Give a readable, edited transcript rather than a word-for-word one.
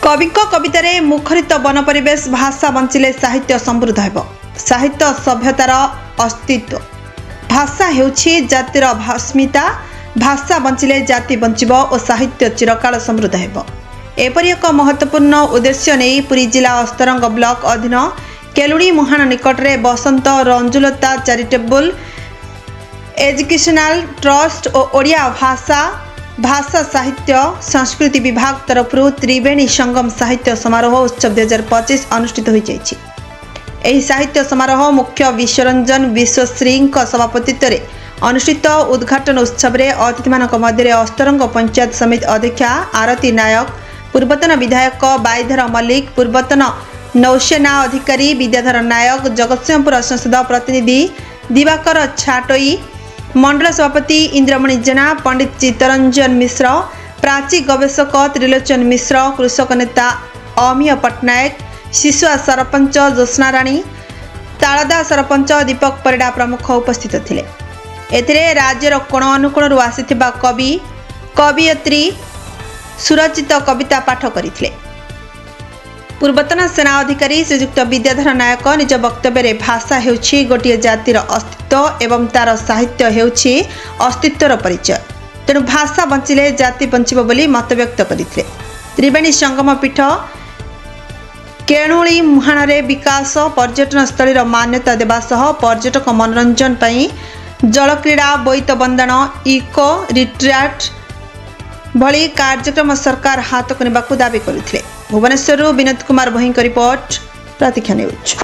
कवि कवितार मुखरित वन परिवेश भाषा बंचिले साहित्य समृद्ध हेब। साहित्य सभ्यतार अस्तित्व। भाषा हेउछि जातिर अस्मिता। भाषा बंचिले जाति बंचिब और साहित्य चिरकाल समृद्ध हेब। एपरि एक महत्वपूर्ण उद्देश्य नहीं पुरी जिला अस्तरंग ब्लॉक अधीन केलुड़ी मुहाण निकटरे बसंत रंजुलता चैरिटेबल एजुकेशनल ट्रस्ट और ओडिया भाषा साहित्य संस्कृति विभाग तरफ त्रिवेणी संगम साहित्य समारोह उत्सव 2025 अनुष्ठित हो जाइछि। एही साहित्य समारोह मुख्य विश्वरंजन विश्वश्री सभापतित्व में अनुष्ठित उद्घाटन उत्सव में अतिथि मध्य अस्तरंग पंचायत समिति अध्यक्षा आरती नायक, पूर्वतन विधायक बाईधर मल्लिक, पूर्वतन नौसेना अधिकारी विद्याधर नायक, जगतसिंहपुर संसद प्रतिनिधि दिवाकर छाटोई, मंडल सभापति इंद्रमणि जेना, पंडित चित्तरंजन मिश्र, प्राची गवेषक त्रिलोचन मिश्र, कृषक नेता अमीय पट्टनायक, शिशुआ सरपंच ज्योत्स्ना राणी, तालदा सरपंच दीपक परिडा प्रमुख उपस्थित थिले। एथिरे राज्यर कोण अनुकोणरू आसिथिबा कवि कवियत्री सुरचित कविता पाठ करथिले। पूर्वतन सेना अधिकारी श्रीयुक्त विद्याधर नायक निज वक्तव्य भाषा हेउछि गोटे जातिर अस्तित्व एवं तार साहित्य हेउछि अस्तित्वर परिचय, तेणु भाषा बंचिले जाति बंचिब बोली मत व्यक्त करथिले। त्रिवेणी संगम पीठ केलुड़ी मुहाण विकास पर्यटन स्थल मान्यता देवा सह पर्यटक मनोरंजन पई जलक्रीड़ा, बोईत बंदन, इको रिट्रीट भली कार्यक्रम सरकार हाथ को दाबी करथिले। भुवनेश्वर विनोद कुमार भोईंक रिपोर्ट, प्रतीक्षा न्यूज।